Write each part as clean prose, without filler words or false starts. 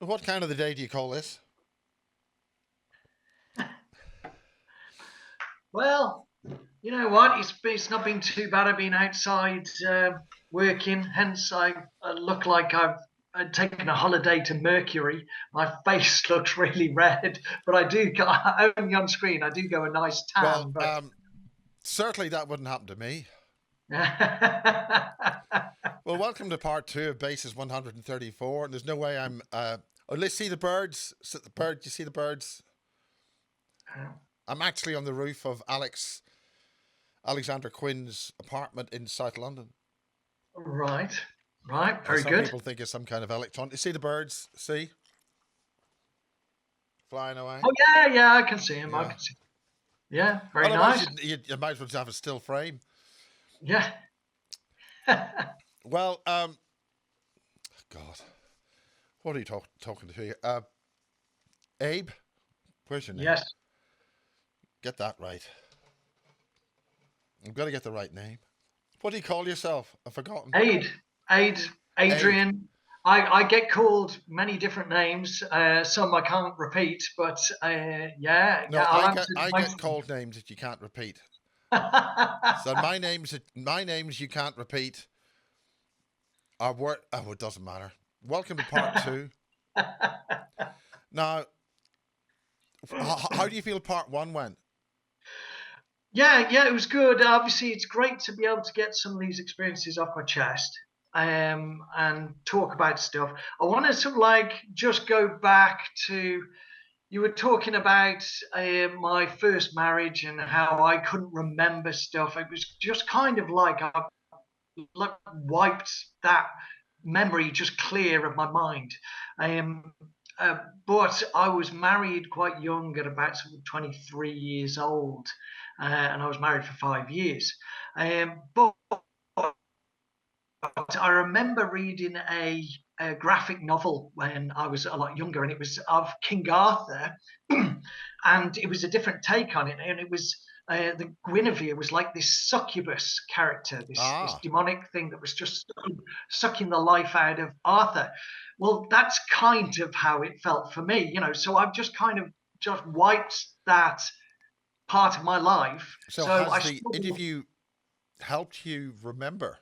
What kind of the day do you call this? Well, you know what? It's not been too bad. I've been outside working, hence I look like I've taken a holiday to Mercury. My face looks really red, but I do go, only on screen. I do go a nice Well, tan, but certainly that wouldn't happen to me. yeah, Well, welcome to part two of Bases 134. And there's no way I'm. Oh, let's see the birds. The bird. You see the birds? I'm actually on the roof of Alexander Quinn's apartment in South London. right, right, very Some good. people think it's some kind of electron. You see the birds? See, flying away. Oh yeah, yeah, I can see him. I Yeah. can see. Yeah, very Otherwise, nice. you might as well just have a still frame. Yeah. Well, God, what are you talking to here? Abe, where's your name? Yes, Get that right. I'm gonna get the right name. What do you call yourself? I've forgotten. Aid, Aid, Abe. Adrian. I get called many different names. Some I can't repeat, but yeah, yeah, No, I'll answer I most get of them. called names that you can't repeat. So my names you can't repeat are word. Oh, it doesn't matter. Welcome to part two. Now, how do you feel part one went? Yeah, yeah, it was good. Obviously, it's great to be able to get some of these experiences off my chest and talk about stuff. I want to sort of like just go back to you were talking about my first marriage and how I couldn't remember stuff. It was just kind of like I wiped that memory just clear of my mind. Um, but I was married quite young at about sort of 23 years old, and I was married for 5 years. But I remember reading a graphic novel when I was a lot younger, and it was of King Arthur, and it was a different take on it, and it was the Guinevere was like this succubus character, this Ah, demonic thing that was just sucking the life out of Arthur. Well, that's kind of how it felt for me, you know. So I've just kind of just wiped that part of my life. so So I has the still, interview helped you remember?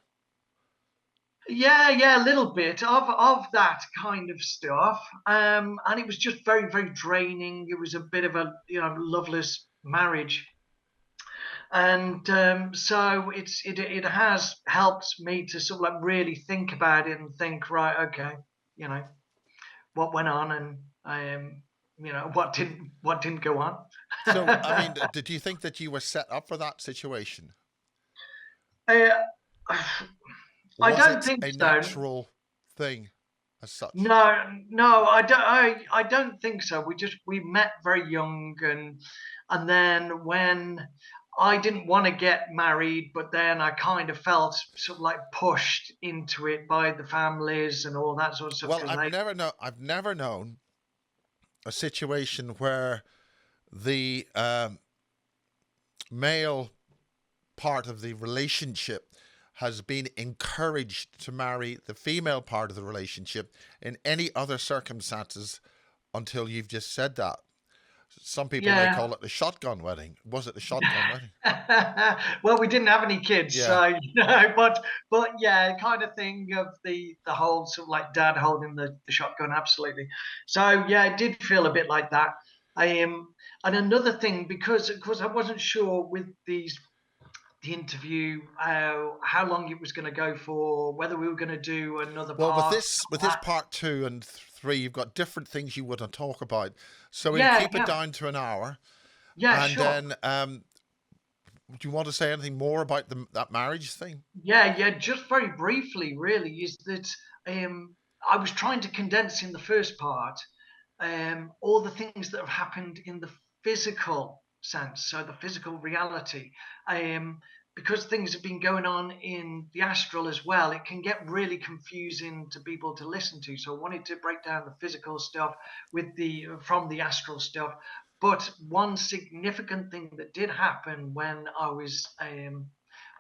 yeah, yeah, a little bit of that kind of stuff, and it was just very, very draining. It was a bit of a loveless marriage, and so it has helped me to sort of like really think about it and think, right, okay, you know what went on, and what didn't go on. So, I mean, did you think that you were set up for that situation? uh, I Was don't it think a so. natural thing as such? No, no, I don't. I don't think so. We met very young, and then when I didn't want to get married, but then I kind of felt sort of like pushed into it by the families and all that sort of stuff Well, because they, I've never known a situation where the male part of the relationship has been encouraged to marry the female part of the relationship in any other circumstances until you've just said that. Some people may yeah. call it the shotgun wedding. Was it the shotgun wedding? Well, we didn't have any kids, Yeah. so but yeah, kind of thing of the whole sort of like dad holding the shotgun, absolutely. So yeah, it did feel a bit like that. I and another thing because of course I wasn't sure with the interview how long it was going to go for, whether we were going to do another Well, part. with this part two and three, you've got different things you want to talk about. So we'll Yeah, keep it yeah, down to an hour, yeah, and sure. then do you want to say anything more about that marriage thing? Yeah, yeah, just very briefly, really, is that I was trying to condense in the first part all the things that have happened in the physical sense, so the physical reality. Um, because things have been going on in the astral as well, it can get really confusing to people to listen to. So I wanted to break down the physical stuff with the from the astral stuff. But one significant thing that did happen when I was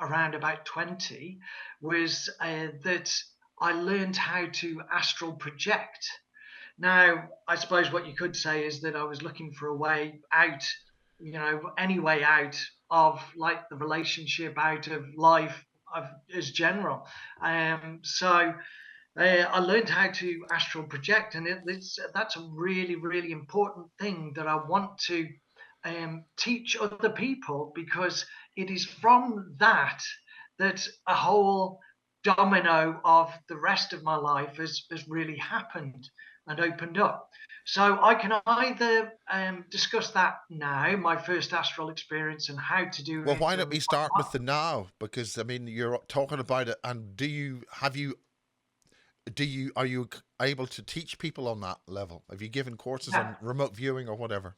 around about 20 was that I learned how to astral project. Now, I suppose what you could say is that I was looking for a way out, any way out of like the relationship, out of life of, as general. So I learned how to astral project, and that's a really, really important thing that I want to teach other people, because it is from that a whole domino of the rest of my life has really happened and opened up. So I can either discuss that now, my first astral experience and how to do Well, it, why don't and we start with the now? Because I mean, you're talking about it, and are you able to teach people on that level? Have you given courses yeah. on remote viewing or whatever?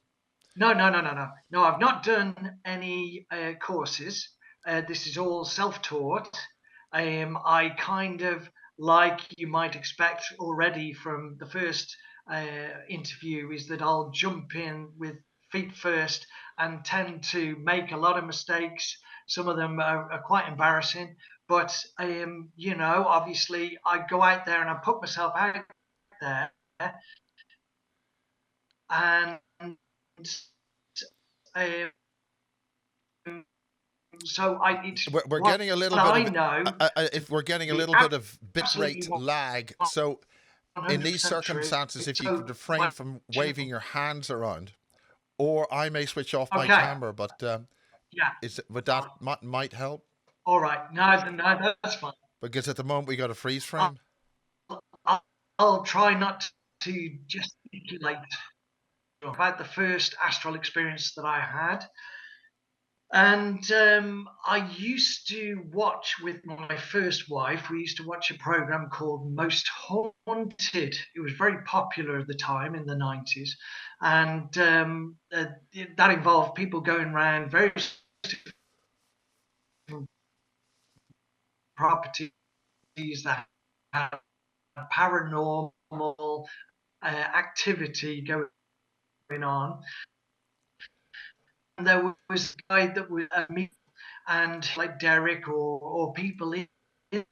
No, no, no, no, no. No, I've not done any courses. This is all self-taught. I kind of, like you might expect already from the first interview, is that I'll jump in with feet first and tend to make a lot of mistakes. Some of them are quite embarrassing, but obviously I go out there and I put myself out there, and um, so it's We're what getting a little bit I of know to if we're getting a be little bit of bit absolutely rate lag. So in these 100% true. circumstances, if you could So refrain my from waving your hands around, or I may switch off my okay, camera, but yeah, would that might help? all right. No, no, that's fine. Because at the moment we got a freeze I'll, frame. I'll try not to gesticulate about the first astral experience that I had. And I used to watch with my first wife. We used to watch a program called Most Haunted. It was very popular at the time in the 90s. And that involved people going around various properties that had paranormal activity going on. And there was a guy that was me, and like Derek, or people in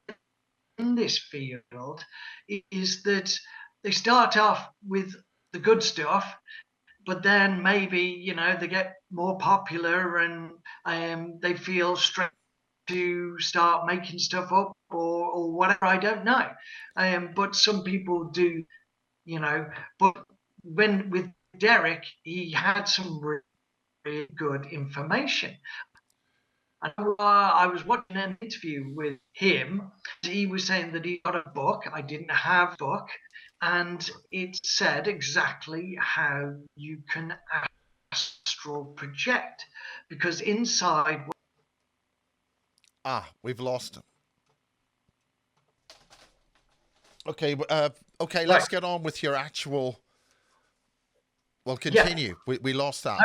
this field, is that they start off with the good stuff, but then maybe they get more popular, and they feel strength to start making stuff up, or whatever. I don't know, but some people do, But when with Derek, he had some really good information. And I was watching an interview with him. He was saying that he got a book. I didn't have a book, and it said exactly how you can astral project, because inside. Ah, we've lost. Okay, okay. Let's Right. get on with your actual. Well, Yeah. continue. We lost that.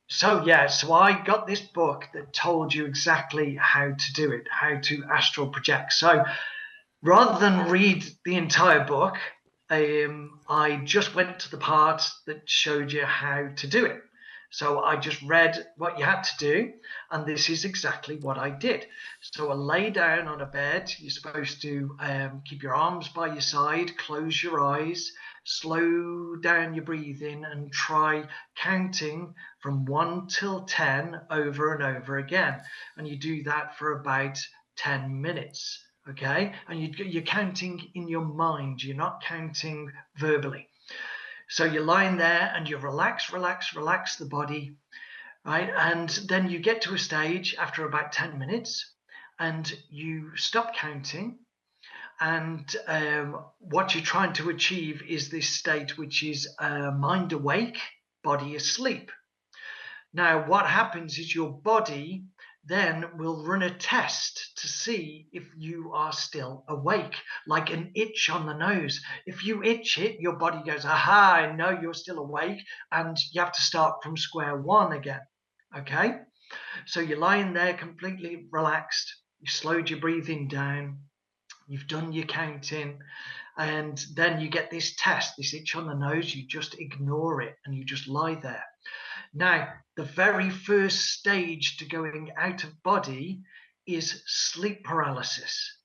So, Okay. so I got this book that told you exactly how to do it, how to astral project. So rather than read the entire book, I just went to the part that showed you how to do it. So I just read what you had to do, and this is exactly what I did. So I lay down on a bed. You're supposed to keep your arms by your side, close your eyes, slow down your breathing, and try counting from 1 till 10 over and over again. And you do that for about 10 minutes. Okay, and you're counting in your mind, you're not counting verbally. So you're lying there and you relax the body, right? And then you get to a stage after about 10 minutes and you stop counting. And what you're trying to achieve is this state, which is mind awake, body asleep. Now, what happens is your body then will run a test to see if you are still awake, like an itch on the nose. If you itch it, your body goes, aha, I know you're still awake, and you have to start from square one again. Okay? So you're lying there completely relaxed, you slowed your breathing down, you've done your counting, and then you get this test, this itch on the nose, you just ignore it and you just lie there. Now, the very first stage to going out of body is sleep paralysis.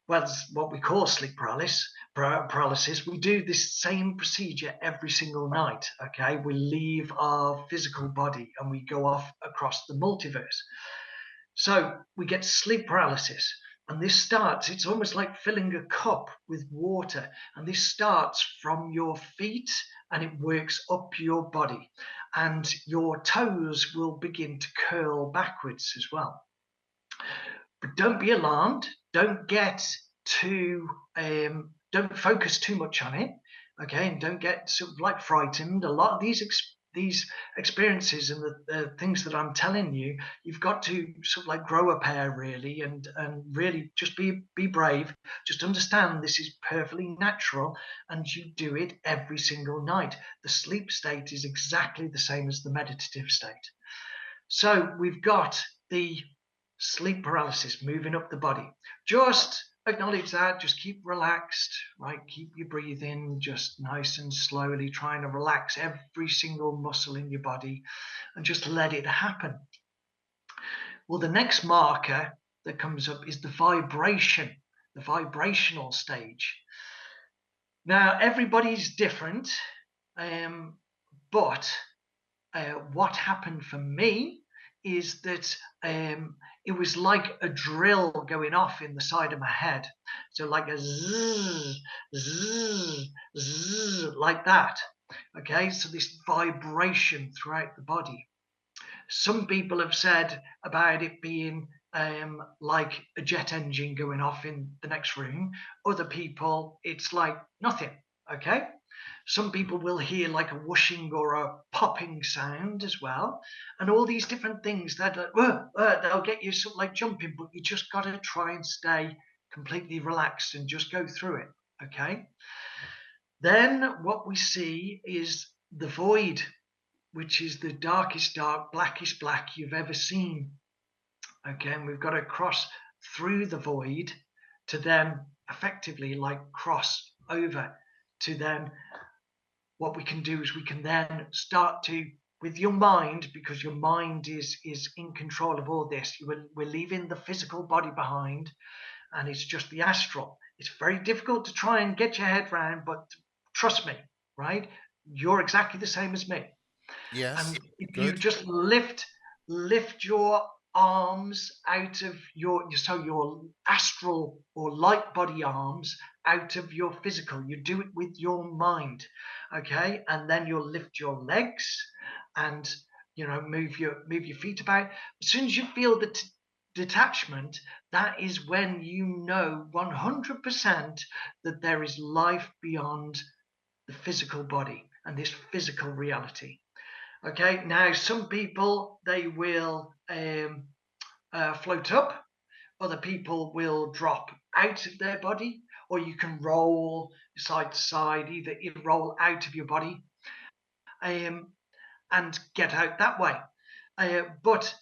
well, it's what we call sleep paralysis. We do this same procedure every single night. Okay, we leave our physical body and we go off across the multiverse. So we get sleep paralysis. And this starts, it's almost like filling a cup with water. And this starts from your feet and it works up your body. And your toes will begin to curl backwards as well. But don't be alarmed. Don't get too, don't focus too much on it. Okay. And don't get sort of like frightened. A lot of these experiences and the things that I'm telling you, you've got to sort of like grow a pair really, and really just be brave. Just understand this is perfectly natural, and you do it every single night. The sleep state is exactly the same as the meditative state. So we've got the sleep paralysis moving up the body. Just acknowledge that. Just keep relaxed, right? Keep your breathing just nice and slowly, trying to relax every single muscle in your body and just let it happen. Well, the next marker that comes up is the vibration, the vibrational stage. Now, everybody's different, but what happened for me is that it was like a drill going off in the side of my head. So like a zzz, zzz, zzz, like that. Okay, so this vibration throughout the body. Some people have said about it being like a jet engine going off in the next room. Other people, it's like nothing. Okay, some people will hear like a whooshing or a popping sound as well, and all these different things that they'll get you sort of like jumping, but you just got to try and stay completely relaxed and just go through it. Okay. Then what we see is the void, which is the darkest dark, blackest black you've ever seen. Again, we've got to cross through the void to then effectively like cross over to then what we can do is we can then start to, with your mind, because your mind is in control of all this, we're leaving the physical body behind, and it's just the astral. It's very difficult to try and get your head around, but trust me, right? You're exactly the same as me. Yes. And if you Good. just lift your arms out of your astral or light body arms out of your physical, you do it with your mind. Okay, and then you'll lift your legs and move your feet about. As soon as you feel the detachment, that is when you know 100% that there is life beyond the physical body and this physical reality. Okay, now some people, they will float up, other people will drop out of their body, or you can roll side to side, either you roll out of your body um, and get out that way. But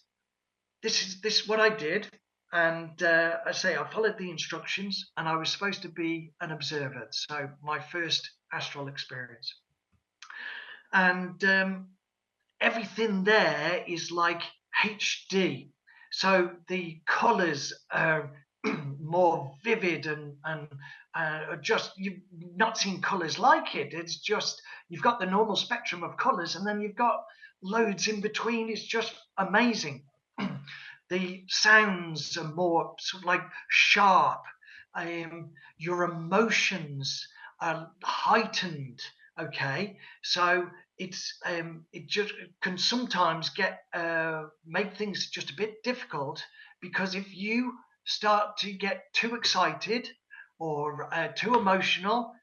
this is what I did, and I say I followed the instructions, and I was supposed to be an observer. So my first astral experience, and everything there is like HD. So the colours are more vivid and just you've not seen colours like it. It's just you've got the normal spectrum of colours, and then you've got loads in between. It's just amazing. The sounds are more sort of like sharp. Your emotions are heightened. Okay, so it just can sometimes make things just a bit difficult, because if you start to get too excited or too emotional,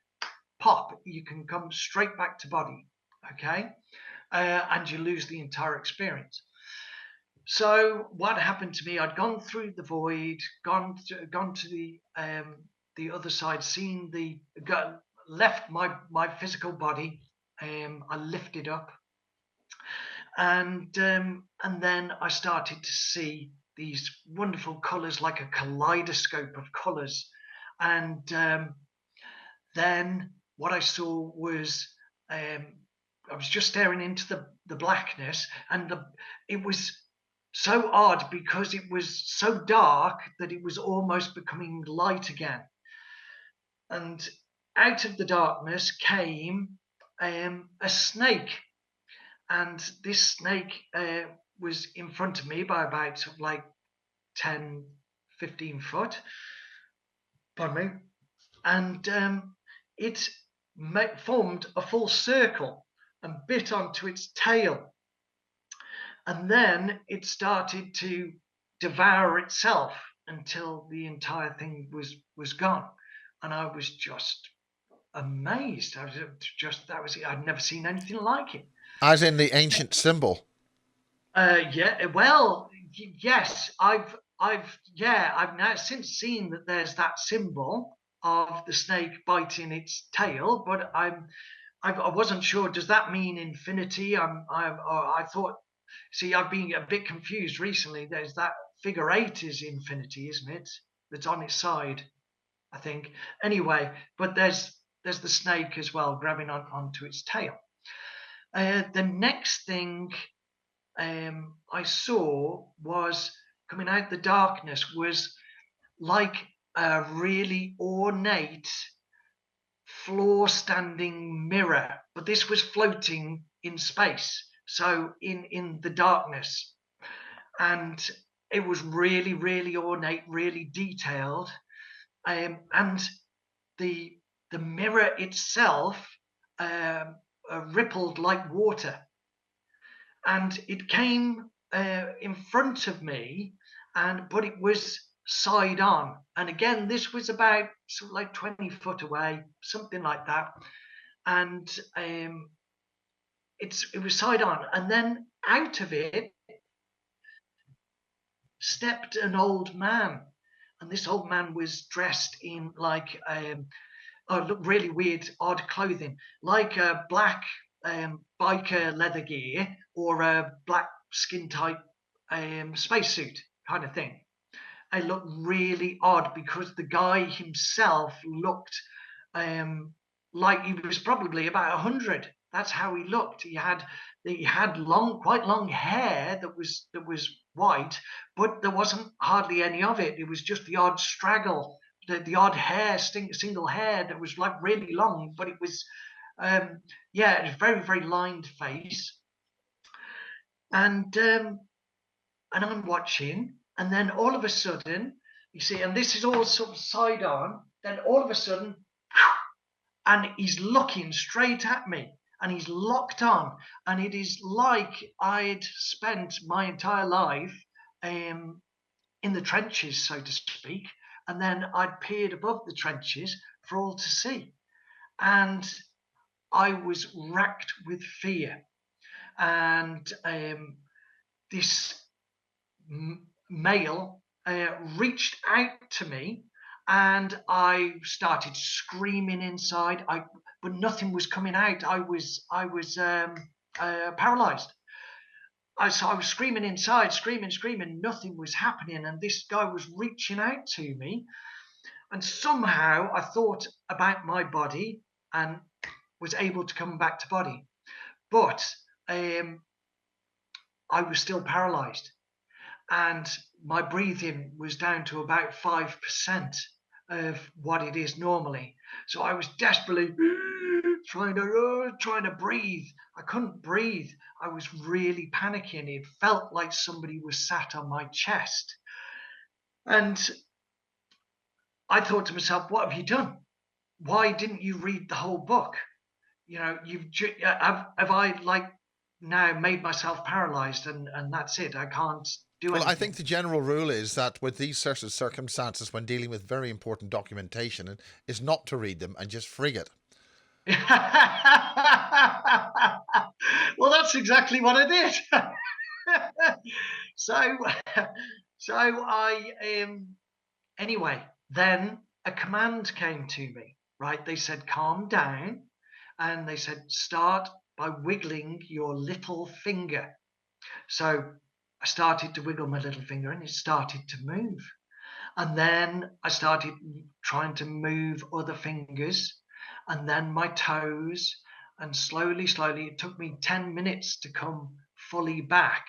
pop, you can come straight back to body. Okay, and you lose the entire experience. So what happened to me? I'd gone through the void, gone to the other side, seen left my physical body. I lifted up, and then I started to see these wonderful colours, like a kaleidoscope of colours, and then what I saw was I was just staring into the blackness, and it was so odd because it was so dark that it was almost becoming light again. And out of the darkness came a snake. And this snake was in front of me by about sort of like 10, 15 foot. Pardon me. And it formed a full circle and bit onto its tail. And then it started to devour itself until the entire thing was gone. And I was just amazed. I was just that was it. I'd never seen anything like it. As in the ancient symbol. Yeah, well, yes, I've now since seen that there's that symbol of the snake biting its tail, but I wasn't sure. Does that mean infinity? I thought. See, I've been a bit confused recently. There's that figure 8 is infinity, isn't it? That's on its side, I think. Anyway, but there's the snake as well, grabbing onto its tail. The next thing I saw was coming out the darkness was like a really ornate floor standing mirror, but this was floating in space, so in the darkness, and it was really, really ornate, really detailed, and the the mirror itself rippled like water, and it came in front of me, but it was side on. And again, this was about sort of like 20 foot away, something like that. And it was side on, and then out of it stepped an old man, and this old man was dressed in like look really weird, odd clothing, like a black biker leather gear or a black skin type spacesuit kind of thing. It looked really odd because the guy himself looked like he was probably about 100. That's how he looked. He had quite long hair that was white, but there wasn't hardly any of it. It was just the odd straggle, the odd hair, single hair that was like really long, but it was yeah, it was very, very lined face. And I'm watching, and then all of a sudden, you see, and this is all sort of side on, then all of a sudden, and he's looking straight at me, and he's locked on, and it is like I'd spent my entire life in the trenches, so to speak, and then I'd peered above the trenches for all to see. And I was racked with fear. And this male reached out to me, and I started screaming inside. But nothing was coming out. I was paralyzed. So I was screaming inside, screaming. Nothing was happening, and this guy was reaching out to me. And somehow I thought about my body and was able to come back to body, but I was still paralyzed, and my breathing was down to about 5% of what it is normally. So I was desperately trying to breathe. I couldn't breathe. I was really panicking. It felt like somebody was sat on my chest. And I thought to myself, what have you done? Why didn't you read the whole book? Have I like now made myself paralyzed, and that's it? I can't do Well, I anything. think the general rule is that with these sorts of circumstances, when dealing with very important documentation, is not to read them and just frig it. Well, that's exactly what I did. so, so I anyway. Then a command came to me. Right, they said calm down, and they said start by wiggling your little finger. So I started to wiggle my little finger, and it started to move. And then I started trying to move other fingers, and then my toes, and slowly, it took me 10 minutes to come fully back.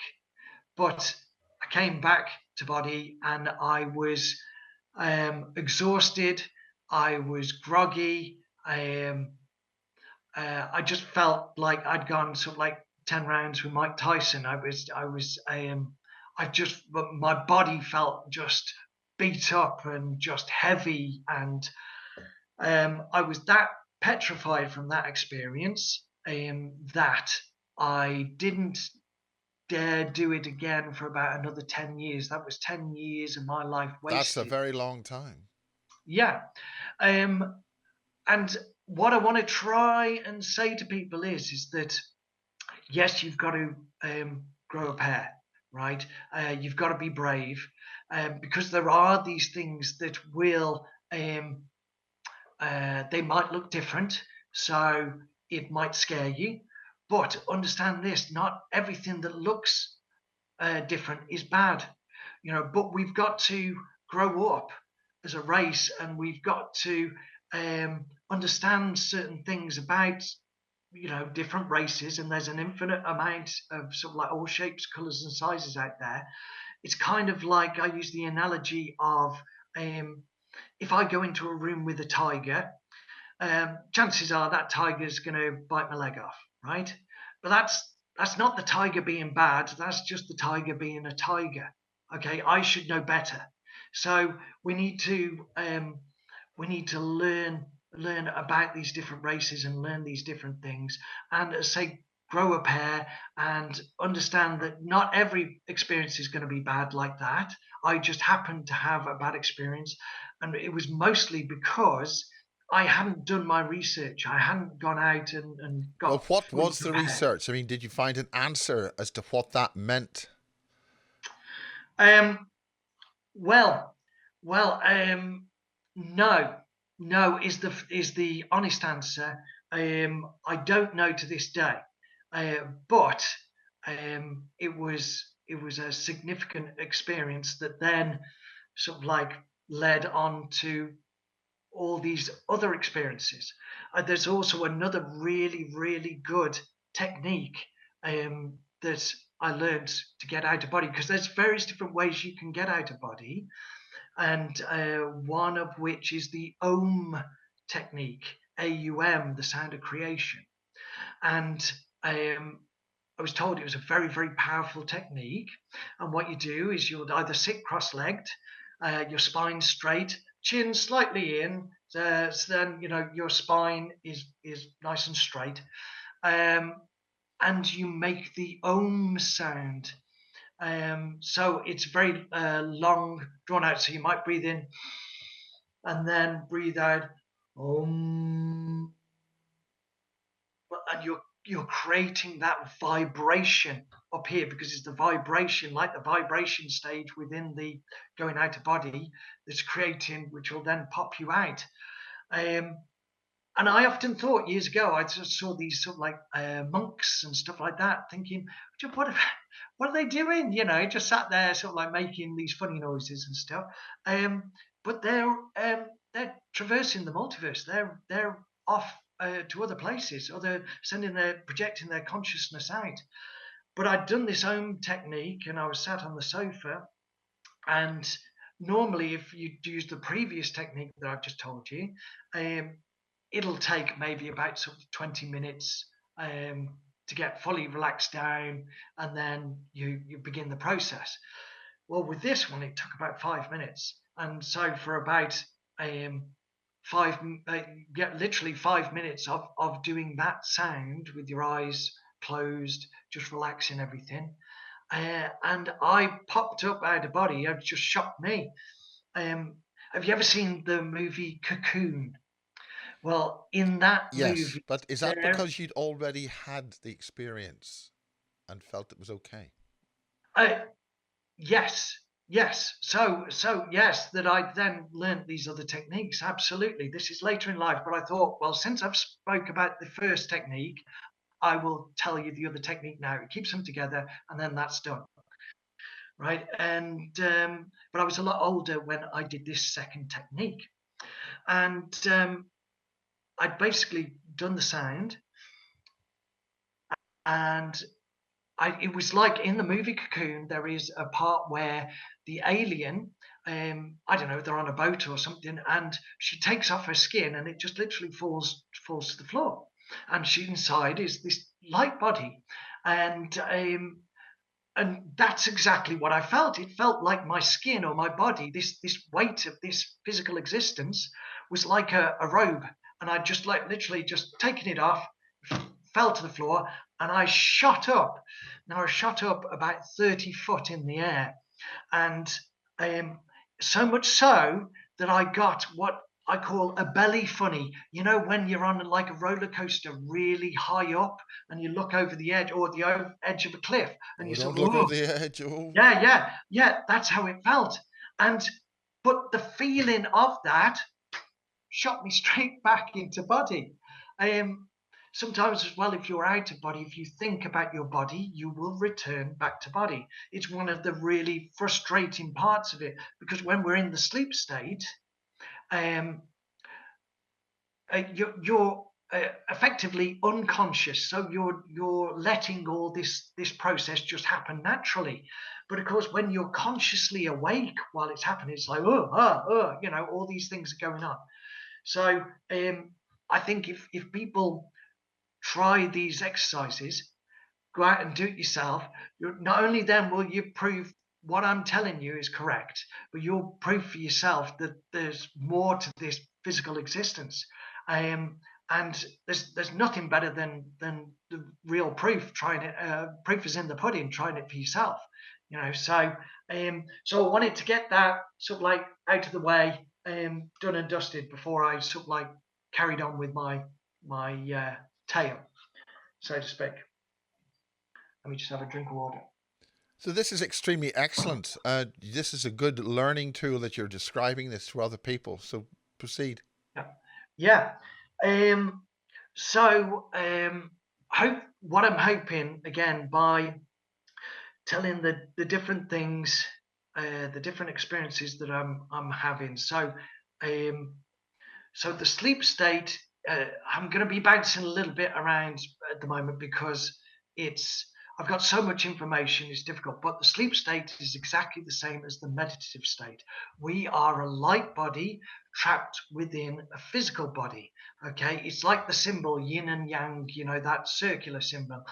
But I came back to body, and I was exhausted. I was groggy. I just felt like I'd gone sort of like 10 rounds with Mike Tyson. My body felt just beat up and just heavy, and I was that petrified from that experience that I didn't dare do it again for about another 10 years. That was 10 years of my life That's a wasted. very long time. Yeah. Um, and what I want to try and say to people is that yes, you've got to grow a pair, right? You've got to be brave, because there are these things that will they might look different, so it might scare you. But understand this: not everything that looks different is bad, But we've got to grow up as a race, and we've got to understand certain things about different races, and there's an infinite amount of sort of like all shapes, colors, and sizes out there. It's kind of like, I use the analogy of if I go into a room with a tiger, chances are that tiger's going to bite my leg off, right? But that's not the tiger being bad. That's just the tiger being a tiger. Okay, I should know better. So we need to learn about these different races and learn these different things, and say grow a pair and understand that not every experience is going to be bad like that. I just happened to have a bad experience, and it was mostly because I hadn't done my research. I hadn't gone out and Well, got what fully was the prepared. research? I mean, did you find an answer as to what that meant? Um, well, no, no is the honest answer. I don't know to this day, but it was a significant experience that then sort of like led on to all these other experiences. There's also another really, really good technique that I learned to get out of body, because there's various different ways you can get out of body, and one of which is the Om technique, AUM, the sound of creation. And I was told it was a very, very powerful technique. And what you do is you'll either sit cross-legged, your spine straight, chin slightly in, so then your spine is nice and straight, um, and you make the Om sound. So it's very long, drawn out. So you might breathe in and then breathe out, Om, and you're creating that vibration up here, because it's the vibration, like the vibration stage within the going out of body, that's creating, which will then pop you out. Um, and I often thought years ago, I just saw these sort of like monks and stuff like that, thinking, what are they doing? Just sat there sort of like making these funny noises and stuff. But they're traversing the multiverse. They're off to other places, or they're projecting their consciousness out. But I'd done this Om technique, and I was sat on the sofa, and normally, if you use the previous technique that I've just told you, um, it'll take maybe about sort of 20 minutes to get fully relaxed down, and then you begin the process. Well, with this one, it took about 5 minutes, and so for about um, five, literally 5 minutes of doing that sound with your eyes closed, just relaxing everything, and I popped up out of body. It just shocked me. Um, have you ever seen the movie Cocoon? Well, in that Yes, movie, but is that there, because you'd already had the experience and felt it was okay? uh, yes, yes. So yes, that I then learnt these other techniques. Absolutely, this is later in life. But I thought, well, since I've spoke about the first technique, I will tell you the other technique now. It keeps them together, and then that's done, right? And but I was a lot older when I did this second technique, and I'd basically done the sound, and it was like in the movie Cocoon, there is a part where the alien, I don't know, they're on a boat or something, and she takes off her skin, and it just literally falls to the floor, and she inside is this light body, and that's exactly what I felt. It felt like my skin or my body, this weight of this physical existence, was like a robe, and I just like literally just taken it off, fell to the floor, and I shot up. Now I shot up about 30 foot in the air, and um, so much so that I got what I call a belly funny. You know, when you're on like a roller coaster really high up and you look over the edge or the edge of a cliff and Oh, you sort don't of, look over oh, the edge. Oh, yeah, yeah, yeah, that's how it felt. And, but the feeling of that shot me straight back into body. Um, Sometimes as well, if you're out of body, if you think about your body, you will return back to body. It's one of the really frustrating parts of it, because when we're in the sleep state, um, you're effectively unconscious, so you're letting all this process just happen naturally. But of course, when you're consciously awake while it's happening, it's like, you know, all these things are going on. So I think if people try these exercises, go out and do it yourself, not only then will you prove what I'm telling you is correct, but you'll prove for yourself that there's more to this physical existence. Um, and there's nothing better than the real proof. Trying it, proof is in the pudding. Trying it for yourself, you know. So I wanted to get that sort of like out of the way, done and dusted before I sort of like carried on with my tale, so to speak. Let me just have a drink of water. so this is extremely excellent. This is a good learning tool that you're describing this to other people. So proceed. Yeah. Yeah. Um, hope what I'm hoping again by telling the different things, the different experiences that I'm having. Um, so the sleep state, I'm going to be bouncing a little bit around at the moment because it's I've got so much information, it's difficult. But the sleep state is exactly the same as the meditative state. We are a light body trapped within a physical body. Okay, it's like the symbol yin and yang, you know, that circular symbol.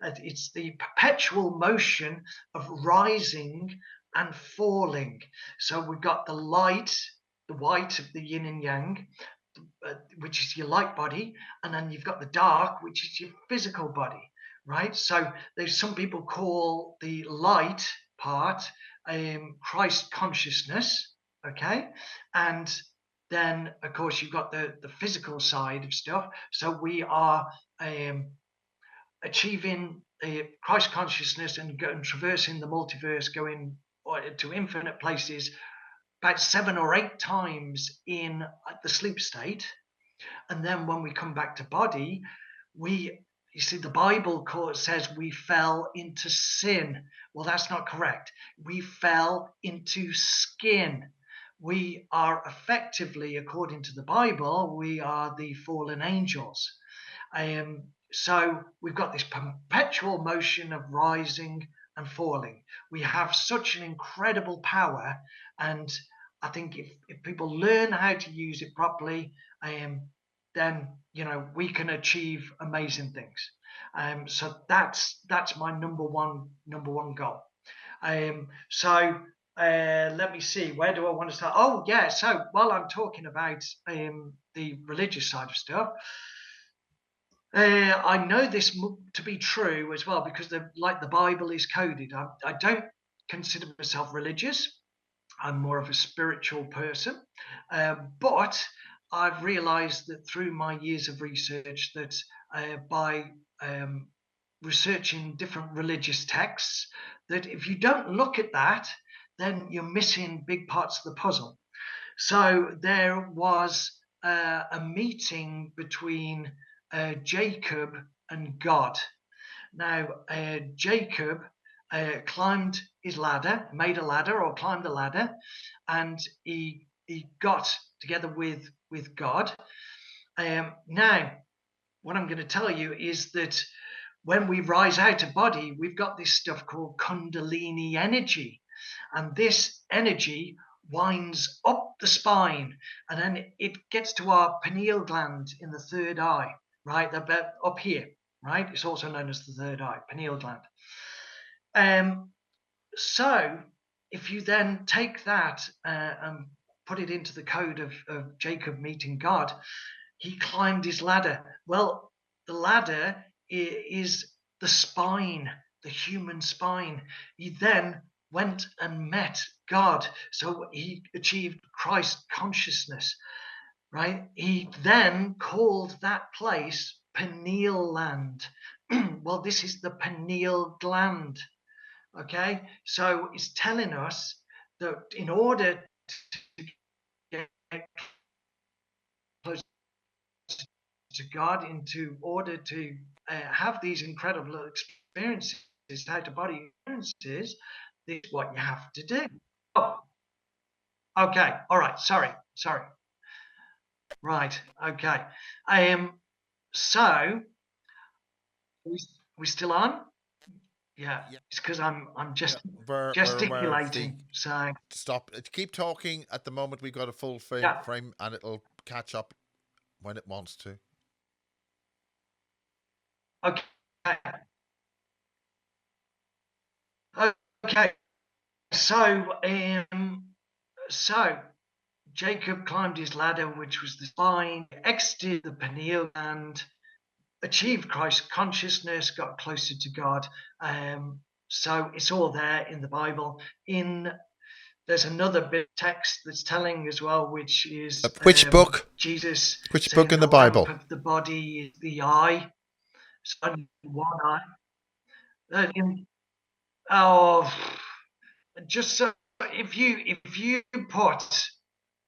It's the perpetual motion of rising and falling. So we've got the light, the white of the yin and yang, which is your light body, and then you've got the dark, which is your physical body, right? So there's some people call the light part Christ consciousness, okay, and then of course you've got the physical side of stuff. So we are achieving Christ consciousness and traversing the multiverse, going to infinite places about 7 or 8 times in the sleep state. And then when we come back to body, you see, the Bible says we fell into sin. Well, that's not correct. We fell into skin. We are effectively, according to the Bible, we are the fallen angels. So we've got this perpetual motion of rising and falling. We have such an incredible power, and I think if people learn how to use it properly, then you know we can achieve amazing things. So that's my number one goal. So let me see, where do I want to start? Oh yeah, so while I'm talking about the religious side of stuff, I know this to be true as well because the Bible is coded. I don't consider myself religious. I'm more of a spiritual person, but I've realised that through my years of research that by researching different religious texts, that if you don't look at that, then you're missing big parts of the puzzle. So there was a meeting between Jacob and God. Now, Jacob climbed his ladder, made a ladder or climbed a ladder, and he got together with God. Now, what I'm going to tell you is that when we rise out of body, we've got this stuff called Kundalini energy. And this energy winds up the spine, and then it gets to our pineal gland in the third eye, right? About up here, right? It's also known as the third eye, pineal gland. So if you then take that and put it into the code of Jacob meeting God, he climbed his ladder. Well, the ladder is the spine, the human spine. He then went and met God. So he achieved Christ consciousness, right? He then called that place pineal land. Well, this is the pineal gland. Okay, so it's telling us that in order to get close to God, in order to have these incredible experiences, out of body experiences, this is what you have to do. Oh, okay, all right, sorry. Right, okay. So we still on? Yeah, Yeah, it's because I'm just we're aware of the gesticulating. So stop. Keep talking. At the moment, we've got a full yeah, frame, and it'll catch up when it wants to. okay, okay. So Jacob climbed his ladder, which was the spine, exited the pineal gland, achieved Christ consciousness, got closer to God. So it's all there in the Bible. There's another bit of text that's telling as well, which is Which book? Jesus Which book saying in the the lamp Bible? of the body is the eye. It's only one eye. Oh, just so if you put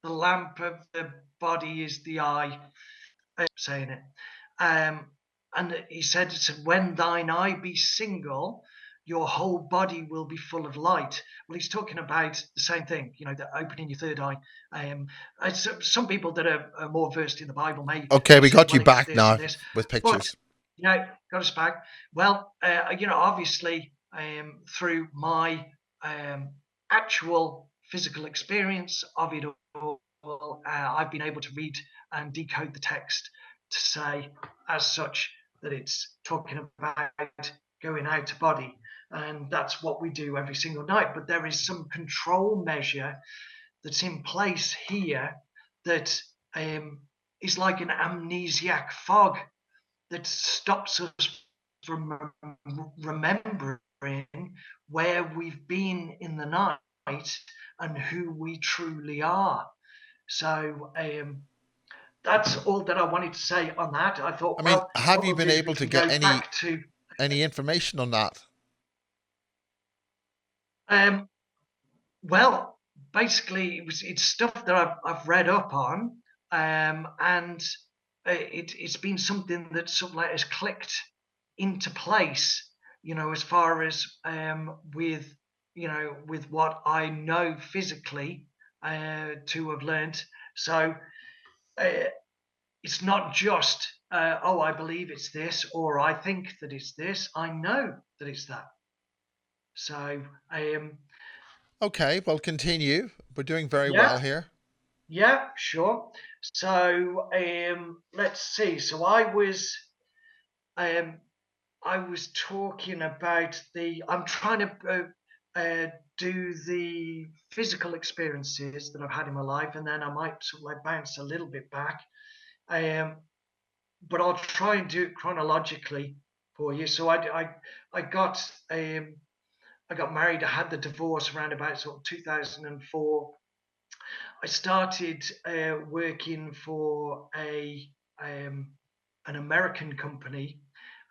the lamp of the body is the eye, saying it, and he said, when thine eye be single, your whole body will be full of light. Well, he's talking about the same thing, the opening your third eye. Some people that are more versed in the Bible Okay, may we say, got you well, it's back this and now this, with but pictures. got us back. Well, obviously, through my actual physical experience of it all, I've been able to read and decode the text to say, as such, that it's talking about going out of body. And that's what we do every single night. But there is some control measure that's in place here that is like an amnesiac fog that stops us from remembering where we've been in the night and who we truly are. So that's all that I wanted to say on that. I thought, I mean, well, have what you we'll been do is we able to can get go back to any information on that? um, well, basically it's stuff that I've read up on, and it's been something that sort of like has clicked into place, as far as with what I know physically to have learned. So uh, it's not just oh, I believe it's this, or I think that it's this. I know that it's that. So Okay, well, continue. We're doing very yeah, well here. yeah, sure. So let's see. So um, I was talking about I'm trying to do the physical experiences that I've had in my life, and then I might sort of like bounce a little bit back. Um, but I'll try and do it chronologically for you. So I got I got married. I had the divorce around about sort of 2004. I started working for an American company.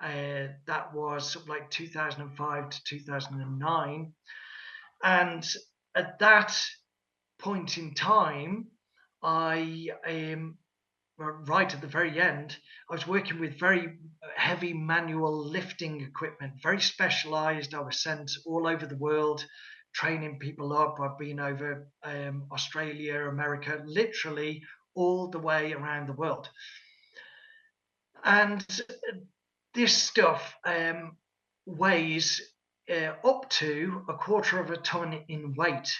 That was sort of like 2005 to 2009. And at that point in time, I right at the very end, I was working with very heavy manual lifting equipment, very specialized. I was sent all over the world, training people up. I've been over Australia, America, literally all the way around the world. And this stuff weighs up to a quarter of a ton in weight.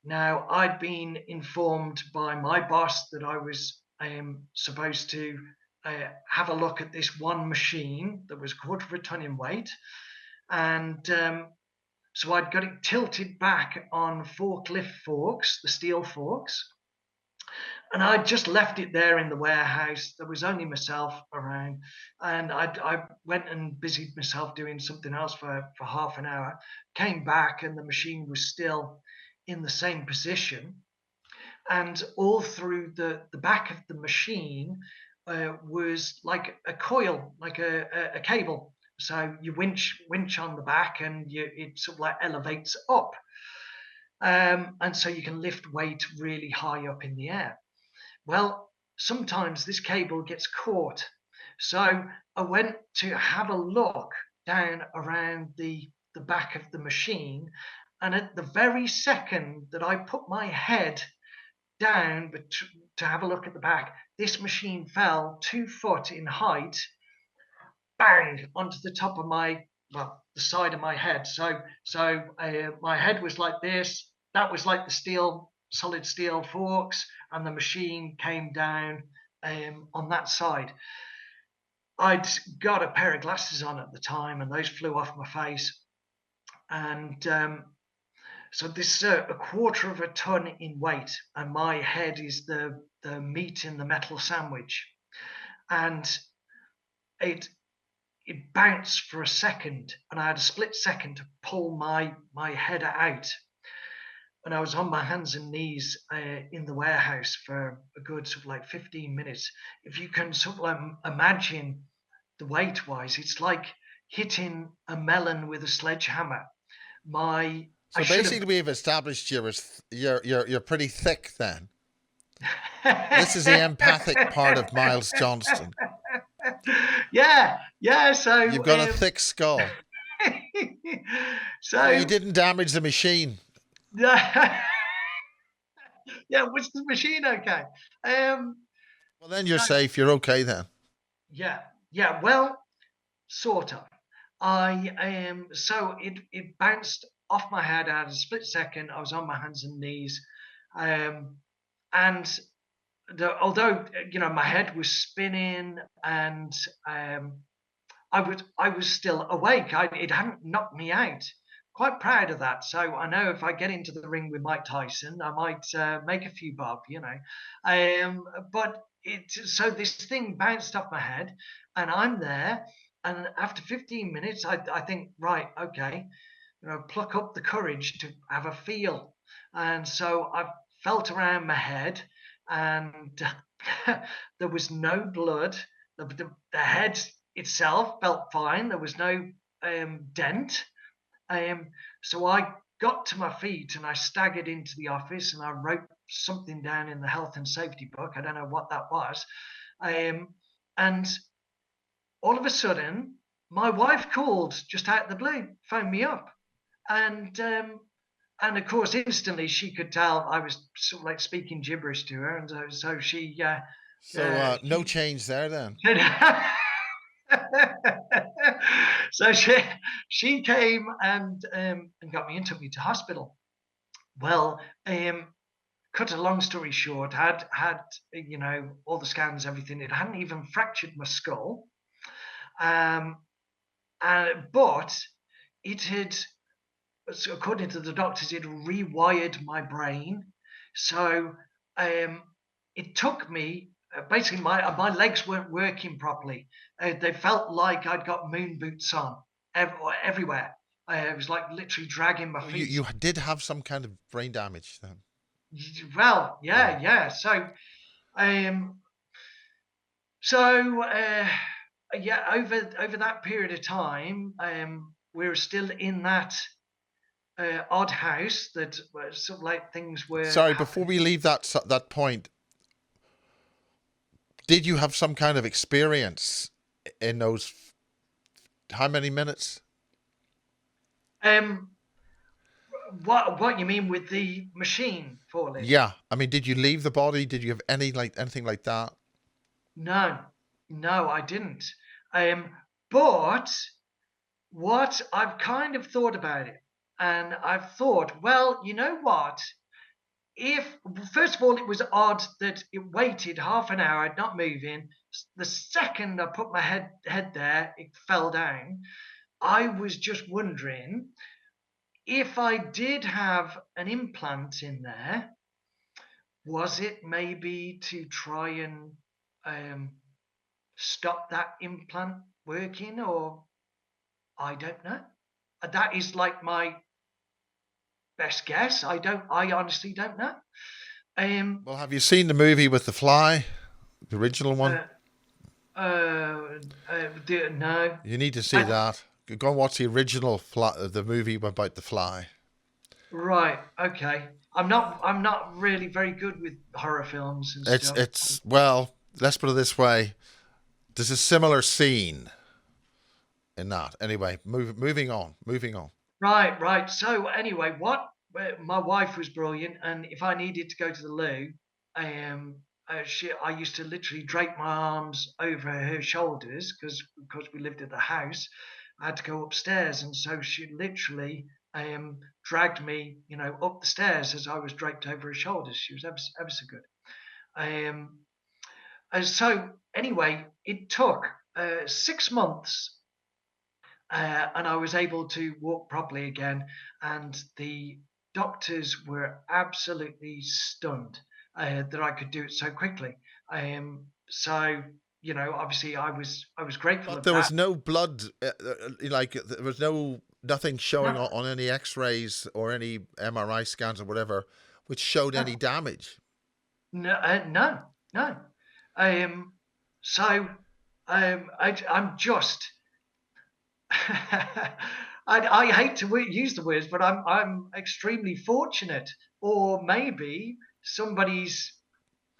Now, I'd been informed by my boss that I was supposed to have a look at this one machine that was a quarter of a ton in weight. And so I'd got it tilted back on forklift forks, the steel forks. And I just left it there in the warehouse. There was only myself around, and I went and busied myself doing something else for half an hour. Came back, and the machine was still in the same position. And all through the back of the machine was like a coil, like a cable. So you winch on the back, and it sort of like elevates up. And so you can lift weight really high up in the air. Well, sometimes this cable gets caught. So I went to have a look down around the back of the machine. And at the very second that I put my head down to have a look at the back, this machine fell 2 foot in height, bang, onto the top of the side of my head. So my head was like this. That was like the solid steel forks, and the machine came down on that side. I'd got a pair of glasses on at the time, and those flew off my face. And so this a quarter of a ton in weight, and my head is the meat in the metal sandwich, and it bounced for a second, and I had a split second to pull my head out. And I was on my hands and knees in the warehouse for a good sort of like 15 minutes. If you can sort of like imagine the weight wise, it's like hitting a melon with a sledgehammer. So basically, we've established you're pretty thick then. This is the empathic part of Miles Johnston. Yeah. So you've got a thick skull. So you didn't damage the machine. Yeah. Was the machine okay? Well, then you're safe. You're okay then. Yeah. Well, sort of. So it bounced off my head. I had a split second. I was on my hands and knees, and although my head was spinning, and I was still awake. It hadn't knocked me out. Quite proud of that. So I know if I get into the ring with Mike Tyson, I might make a few bob, But so this thing bounced off my head, and I'm there. And after 15 minutes, I think, right, okay, pluck up the courage to have a feel. And so I felt around my head, and there was no blood. The head itself felt fine. There was no dent. So I got to my feet, and I staggered into the office, and I wrote something down in the health and safety book. I don't know what that was. And all of a sudden, my wife called just out of the blue, phoned me up. And of course, instantly she could tell I was sort of like speaking gibberish to her. And so she... no change there then. So she came and got me and took me to hospital. Well, cut a long story short, had all the scans, everything. It hadn't even fractured my skull, but it had, according to the doctors, it rewired my brain. So it took me. Basically, my legs weren't working properly. They felt like I'd got moon boots on everywhere. It was like literally dragging my feet. You did have some kind of brain damage then. Well, yeah. So, over that period of time, we were still in that odd house that was sort of like things were. Sorry, before we leave that point. Did you have some kind of experience in those, how many minutes? What you mean with the machine falling? Yeah, I mean, did you leave the body? Did you have anything like that? No, I didn't. But what I've kind of thought about it, and I've thought, well, you know what? If first of all, it was odd that it waited half an hour, not moving. The second I put my head there, it fell down. I was just wondering if I did have an implant in there, was it maybe to try and um, stop that implant working, or I don't know. That is like my best guess. I honestly don't know. Um, Well, have you seen the movie with the fly, the original one? uh, no. You need to see I, that. Go and watch the original the movie about the fly. right. Okay. I'm not really very good with horror films and stuff. It's well, let's put it this way. There's a similar scene in that. Anyway, moving on. Moving on. Right. Right. So anyway, what my wife was brilliant, and if I needed to go to the loo, I used to literally drape my arms over her shoulders because we lived at the house. I had to go upstairs, and so she literally dragged me, up the stairs as I was draped over her shoulders. She was ever so good. Um, and so anyway, it took 6 months and I was able to walk properly again. And the doctors were absolutely stunned that I could do it so quickly. So obviously, I was grateful But of there that. was no blood, like there was nothing showing No, on any X-rays or any MRI scans or whatever, which showed any no, damage. no, no. Um, so I'm just I hate to use the words, but I'm extremely fortunate, or maybe somebody's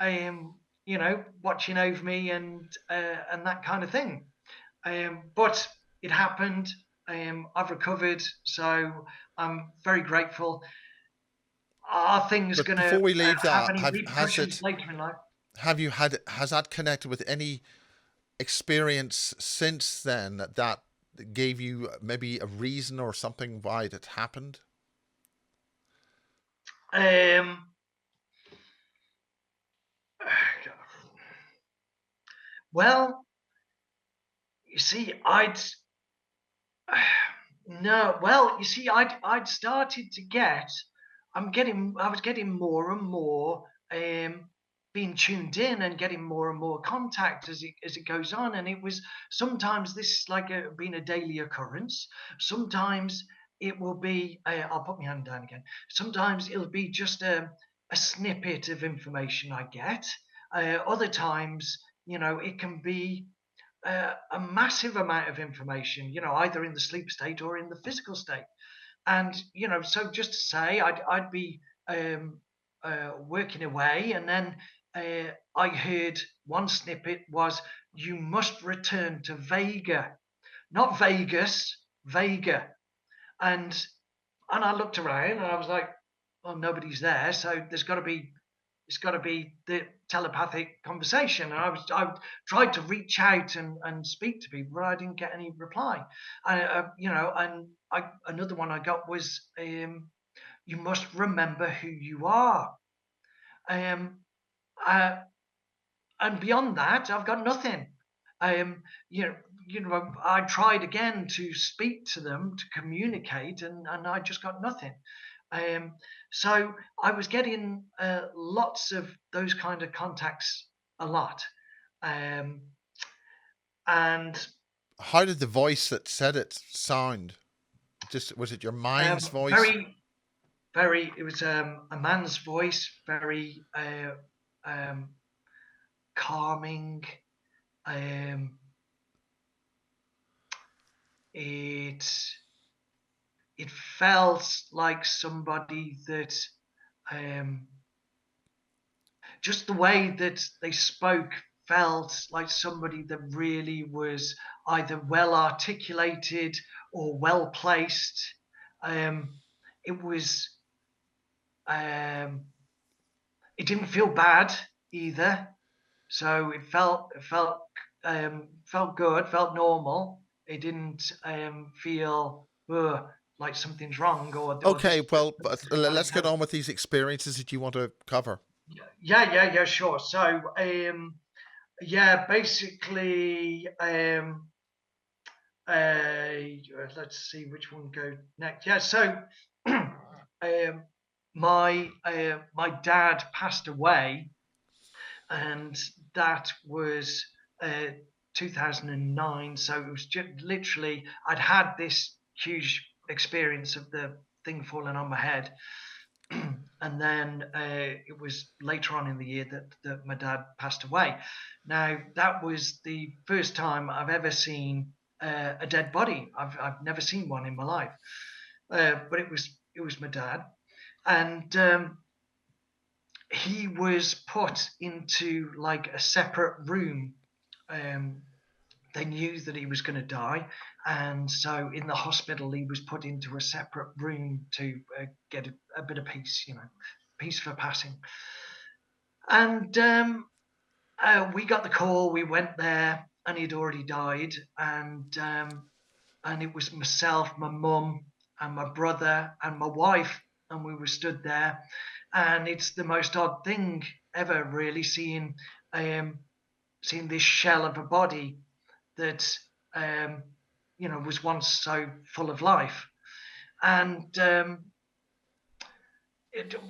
watching over me and that kind of thing. But it happened. I've recovered, so I'm very grateful. Are things But going before to we leave have that, any has repercussions it later in life? have you had has that connected with any experience since then that gave you maybe a reason or something why it happened? Um, well, you see, no, well, you see, I'd started to get, I was getting more and more being tuned in and getting more and more contact as it goes on, and it was sometimes this like being a daily occurrence. Sometimes it will be, I'll put my hand down again. Sometimes it'll be just a snippet of information I get. Other times, it can be a massive amount of information, either in the sleep state or in the physical state. And, so just to say, I'd be working away, and then I heard one snippet was, you must return to Vega, not Vegas, Vega. And I looked around and I was like, well, nobody's there, so it's got to be the telepathic conversation. And I tried to reach out and speak to people, but I didn't get any reply. And another one I got was, you must remember who you are. Um, uh, and beyond that, I've got nothing. Um, you know, I tried again to speak to them, to communicate, and I just got nothing. Um, so I was getting lots of those kind of contacts a lot. Um, and How did the voice that said it sound? Just was it your mind's voice? very, very, it was a man's voice, very um, calming. Um, it it felt like somebody that um, just the way that they spoke felt like somebody that really was either well articulated or well placed. Um, it was um, it didn't feel bad either, so it felt good, felt normal. It didn't feel like something's wrong or Okay, this well, but something let's get unhealthy. on with these experiences that you want to cover. Yeah, sure. So yeah, basically, let's see which one go next. Yeah, so my dad passed away, and that was uh, 2009. So it was just literally I'd had this huge experience of the thing falling on my head, and then it was later on in the year that my dad passed away. Now that was the first time I've ever seen a dead body. I've never seen one in my life, but it was my dad, and he was put into like a separate room. Um, they knew that he was going to die, and so in the hospital he was put into a separate room to get a bit of peace, peace for passing. And we got the call, we went there, and he'd already died. And it was myself, my mum, and my brother, and my wife, and we were stood there. And it's the most odd thing ever, really, um, seeing this shell of a body that um, was once so full of life. And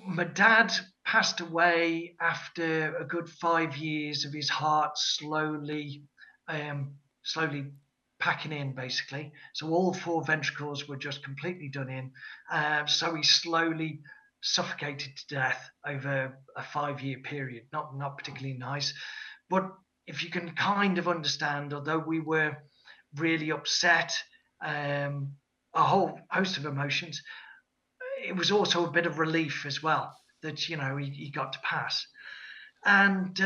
my dad passed away after a good 5 years of his heart slowly packing in, basically. So all four ventricles were just completely done in. So he slowly suffocated to death over a 5 year period. Not particularly nice, but if you can kind of understand, although we were really upset, a whole host of emotions, it was also a bit of relief as well that he got to pass. And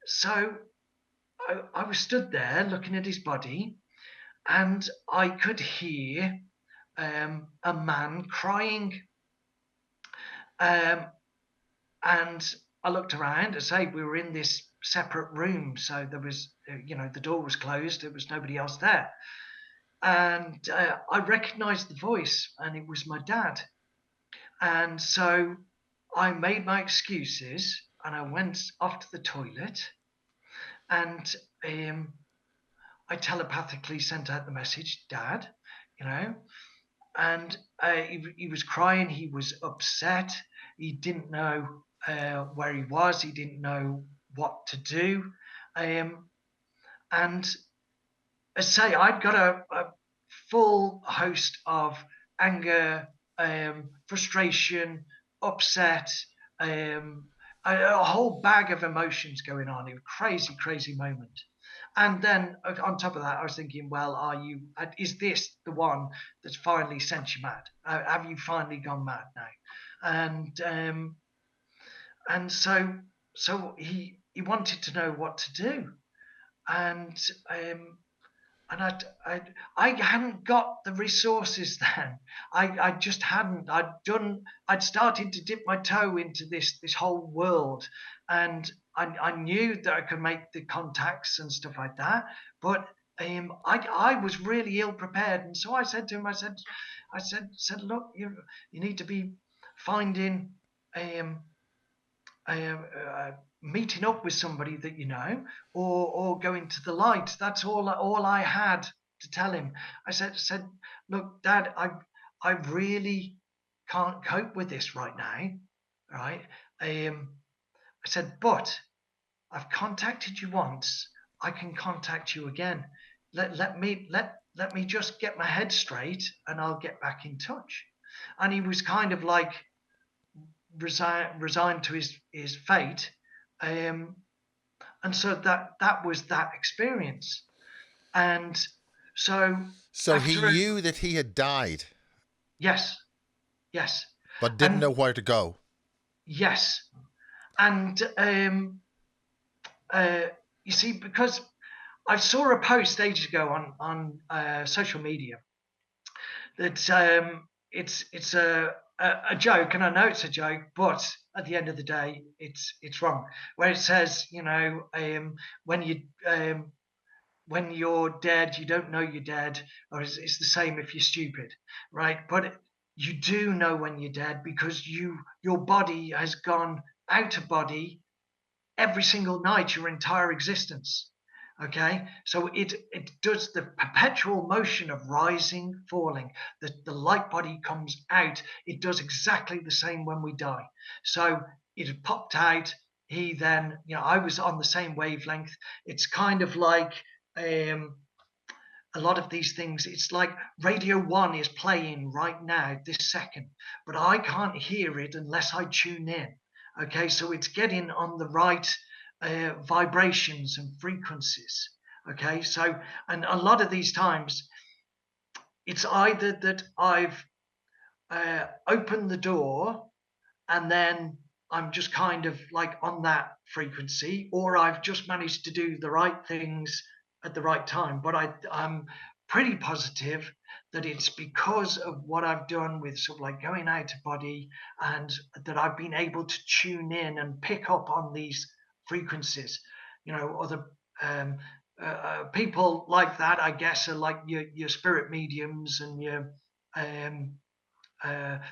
so I was stood there looking at his body, and I could hear a man crying. Um, and I looked around. As I say, we were in this separate room, so there was, the door was closed. There was nobody else there, and I recognised the voice, and it was my dad. And so I made my excuses, and I went off to the toilet, and I telepathically sent out the message, Dad, you know, and he was crying. He was upset. He didn't know where he was. He didn't know what to do. Um, and as I say, I'd got a full host of anger, frustration, upset, um, a whole bag of emotions going on. It was a crazy, crazy moment. And then on top of that, I was thinking, well, is this the one that's finally sent you mad? Have you finally gone mad now? And so he wanted to know what to do. And and I hadn't got the resources then. I just hadn't. I'd started to dip my toe into this whole world, and I knew that I could make the contacts and stuff like that, but I was really ill prepared. And so I said to him, I said, look, you need to be finding um, meeting up with somebody that you know, or going to the light. That's all I had to tell him. I said, look, Dad, I really can't cope with this right now, right? I said, but I've contacted you once. I can contact you again. Let me just get my head straight, and I'll get back in touch. And he was kind of like resigned to his fate, um, and so that was that experience. And so So he after knew that he had died, yes, yes, but didn't and know where to go. yes, and uh, you see, because I saw a post ages ago on social media that it's a joke, and I know it's a joke, but at the end of the day, it's wrong. Where it says, when you when you're dead, you don't know you're dead, or it's the same if you're stupid, right? But you do know when you're dead because your body has gone out of body every single night your entire existence. Okay, so it does the perpetual motion of rising, falling. The light body comes out. It does exactly the same when we die. So it had popped out. He then, I was on the same wavelength. It's kind of like um, a lot of these things. It's like Radio One is playing right now, this second, but I can't hear it unless I tune in. Okay, so it's getting on the right vibrations and frequencies. Okay, so, and a lot of these times it's either that I've opened the door and then I'm just kind of like on that frequency, or I've just managed to do the right things at the right time. But I'm pretty positive that it's because of what I've done with sort of like going out of body, and that I've been able to tune in and pick up on these frequencies. Other people like that, I guess, are like your spirit mediums and your um,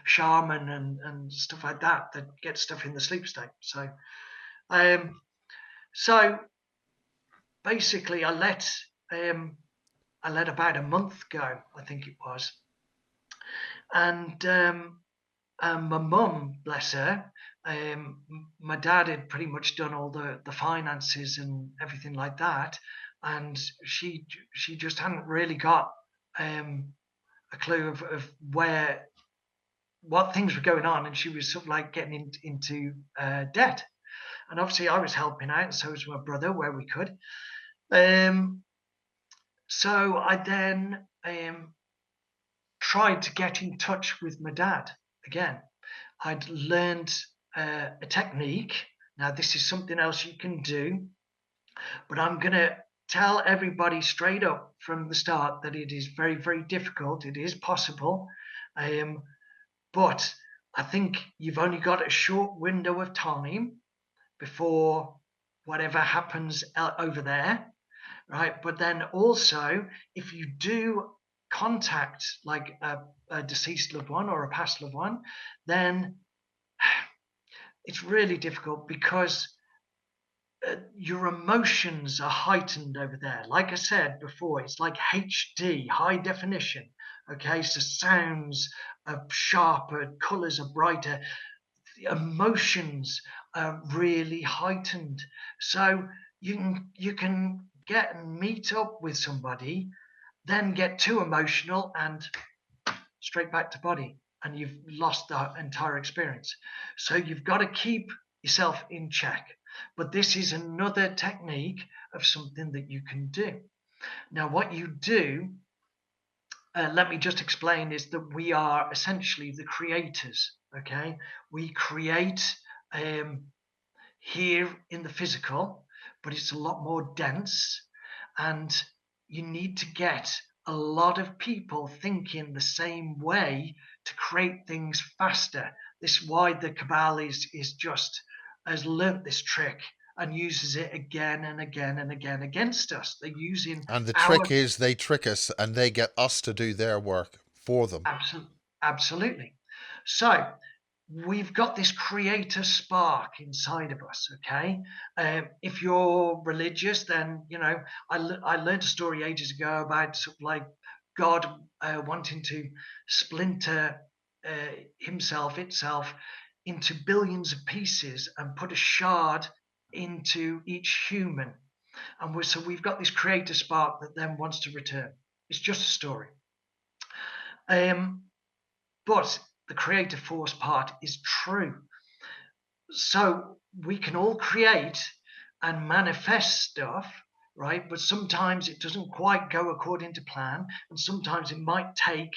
shaman and stuff like that get stuff in the sleep state. Um, so basically, um, I let about a month go, I think it was, and my mum, bless her, my dad had pretty much done all the finances and everything like that, and she just hadn't really got a clue of what things were going on, and she was sort of like getting into debt. And obviously, I was helping out, and so was my brother where we could. Um, so I then tried to get in touch with my dad again. I'd learned a technique. Now, this is something else you can do, but I'm going to tell everybody straight up from the start that it is very, very difficult. It is possible. But I think you've only got a short window of time before whatever happens over there, right? But then also, if you do contact like a deceased loved one or a past loved one, then it's really difficult because your emotions are heightened over there. Like I said before, it's like HD, high definition. Okay, so sounds are sharper, colors are brighter, emotions are really heightened. So you can get and meet up with somebody, then get too emotional and straight back to body, and you've lost the entire experience. So you've got to keep yourself in check. But this is another technique of something that you can do. Now, what you do, let me just explain, is that we are essentially the creators. Okay, we create here in the physical, but it's a lot more dense, and you need to get a lot of people thinking the same way to create things faster. This is why the cabal is just has learnt this trick and uses it again and again and again against us. They're using And the our trick is they trick us and they get us to do their work for them. absolutely. So we've got this creator spark inside of us. Okay, if you're religious, then I learned a story ages ago about sort of like God wanting to splinter himself itself into billions of pieces and put a shard into each human. And so we've got this creator spark that then wants to return. It's just a story. But the creative force part is true. So we can all create and manifest stuff, right? But sometimes it doesn't quite go according to plan, and sometimes it might take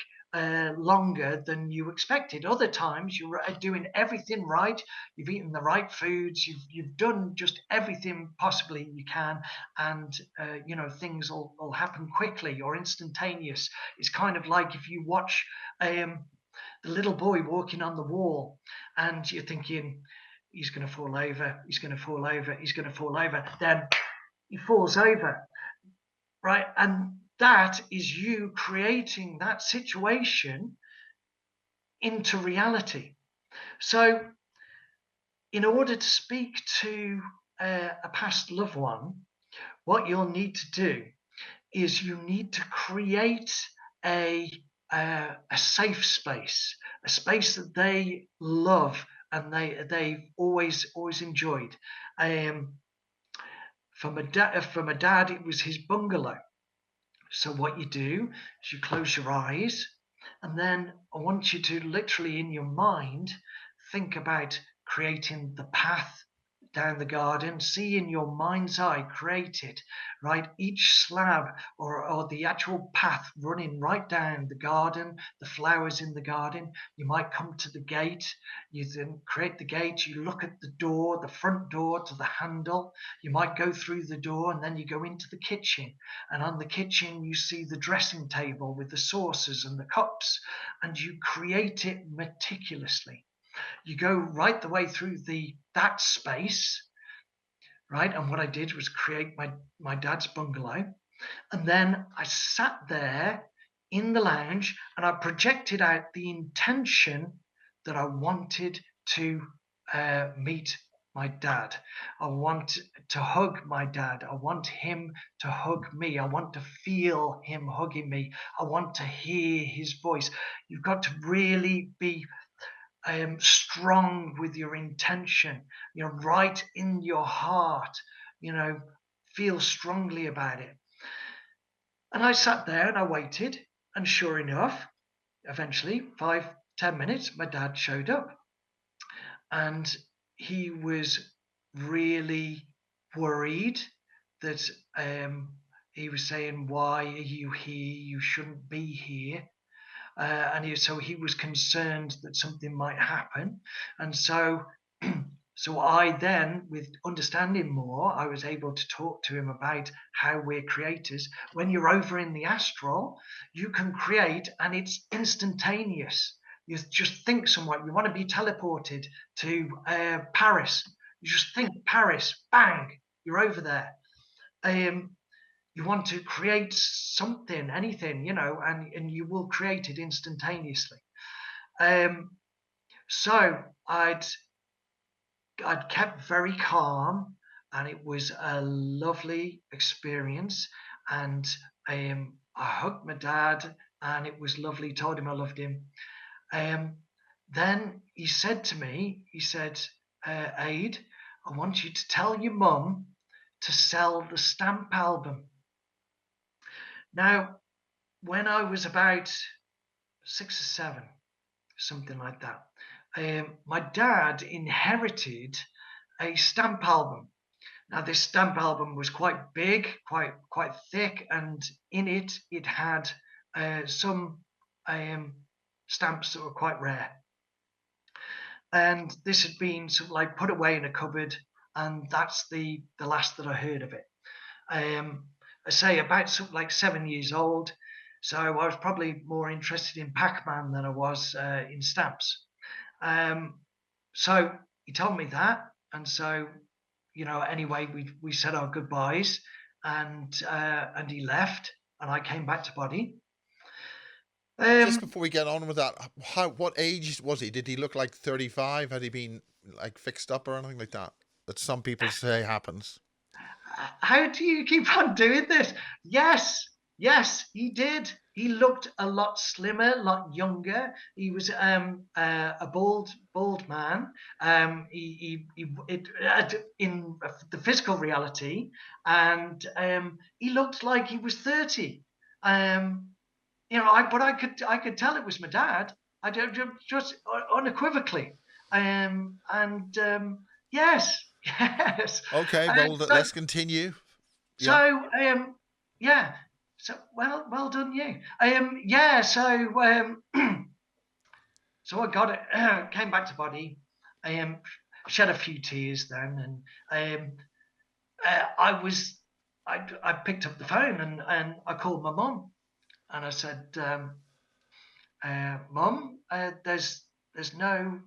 longer than you expected. Other times you're doing everything right. You've eaten the right foods. You've done just everything possibly you can, and things will happen quickly or instantaneous. It's kind of like if you watch the little boy walking on the wall, and you're thinking, he's going to fall over, he's going to fall over, he's going to fall over. Then he falls over. right? And that is you creating that situation into reality. So, in order to speak to a past loved one, what you'll need to do is you need to create a a safe space, a space that they love and they've always enjoyed. Um, for my dad, it was his bungalow. So what you do is you close your eyes, and then I want you to literally in your mind think about creating the path down the garden. See in your mind's eye, create it, right? Each slab or the actual path running right down the garden, the flowers in the garden. You might come to the gate, you then create the gate, you look at the door, the front door to the handle. You might go through the door and then you go into the kitchen, and on the kitchen you see the dressing table with the saucers and the cups, and you create it meticulously. You go right the way through that space, right? And what I did was create my dad's bungalow, and then I sat there in the lounge and I projected out the intention that I wanted to meet my dad. I want to hug my dad. I want him to hug me. I want to feel him hugging me. I want to hear his voice. You've got to really be strong with your intention, right in your heart, feel strongly about it. And I sat there and I waited, and sure enough, eventually, 5, 10 minutes, my dad showed up. And he was really worried that he was saying, "Why are you here? You shouldn't be here." So he was concerned that something might happen. And so so I then, with understanding more, I was able to talk to him about how we're creators. When you're over in the astral, you can create and it's instantaneous. You just think somewhere, you want to be teleported to Paris. You just think Paris, bang, you're over there. You want to create something, anything, and you will create it instantaneously. So I'd kept very calm, and it was a lovely experience. And I hugged my dad, and it was lovely. Told him I loved him. Then he said to me, he said, "Ade, I want you to tell your mum to sell the stamp album." Now, when I was about 6 or 7, something like that, my dad inherited a stamp album. Now, this stamp album was quite big, quite thick, and in it had some stamps that were quite rare. And this had been sort of like put away in a cupboard, and that's the last that I heard of it. I say about sort of like 7 years old, so I was probably more interested in Pac-Man than I was in stamps. So he told me that, and so anyway, we said our goodbyes, and he left, and I came back to body. Just before we get on with that, what age was he? Did he look like 35? Had he been like fixed up or anything like that? That some people say happens. How do you keep on doing this? Yes, he did. He looked a lot slimmer, a lot younger. He was a bald man. In the physical reality, and he looked like he was 30. But I could tell it was my dad. I just unequivocally. Yes, yes. Okay, well, let's continue. Yeah. So yeah. So well done you. Yeah. So so I got it. Came back to body. Shed a few tears then, and I picked up the phone and I called my mum, and I said, "Mum, there's no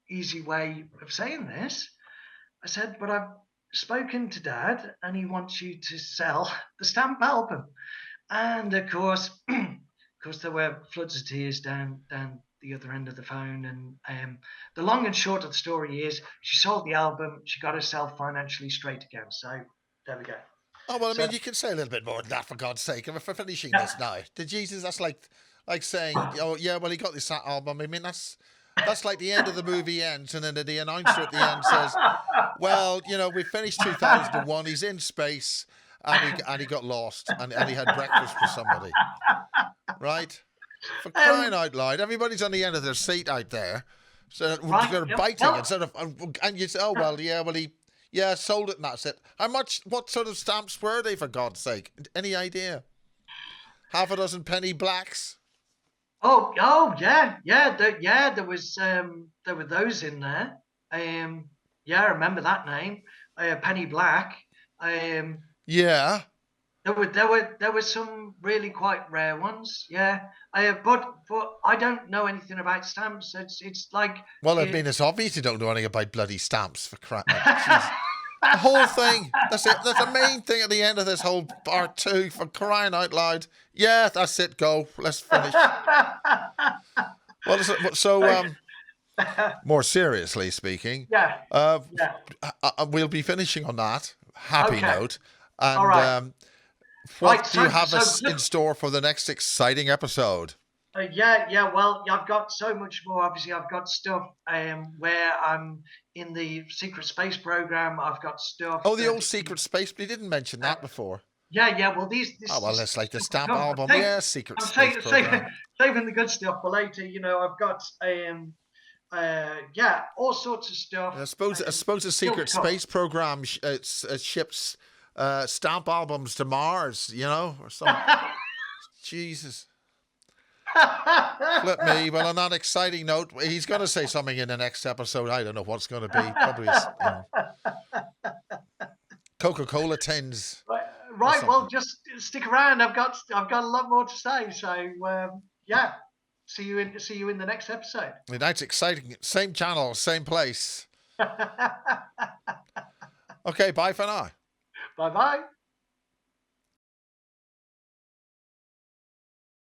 easy way of saying this." I said, "But spoken to Dad, and he wants you to sell the stamp album. And of course, there were floods of tears down the other end of the phone. And the long and short of the story is, she sold the album. She got herself financially straight again. So there we go. Oh well, I So mean, you can say a little bit more than that for God's sake. If we're finishing yeah. this now, to Jesus, that's like saying, oh yeah, well he got this album. I mean, that's like the end of the movie ends, and then the announcer at the end says, well, we finished 2001. He's in space, and he got lost, and he had breakfast for somebody, right? For crying out loud, everybody's on the end of their seat out there, so Right. they're Yep. biting Well, instead of, and you say, oh well, yeah, well he. Yeah, sold it and that's it. How much? What sort of stamps were they, for God's sake? Any idea? Half a dozen penny blacks? yeah, there were those in there. Yeah, I remember that name, Penny Black. Yeah. There were some really quite rare ones. Yeah, but I don't know anything about stamps. It's like Well, I mean, it's obvious you don't know anything about bloody stamps, for crap. Jeez. The whole thing. That's it. That's the main thing at the end of this whole part 2, for crying out loud. Yeah, that's it. Go. Let's finish. Well, so more seriously speaking, yeah, yeah. we'll be finishing on that happy Okay. note. And All right. what Right. do you have us in store for the next exciting episode? Yeah. Well, I've got so much more. Obviously, I've got stuff where I'm in the secret space program. I've got stuff. Oh, the old secret space. But you didn't mention that before. Yeah. Well, this. Oh, well, it's like the stamp I'm album. saving- Yeah, secret I'm space program. saving the good stuff for later. I've got yeah, all sorts of stuff. I suppose the secret space program ships stamp albums to Mars, or something. Jesus. Flip me. Well, on that exciting note, he's going to say something in the next episode. I don't know what's going to be. Probably Coca-Cola tins. Right. Well, just stick around. I've got a lot more to say. So yeah. See you in the next episode. That's exciting. Same channel, same place. Okay, bye for now. Bye-bye.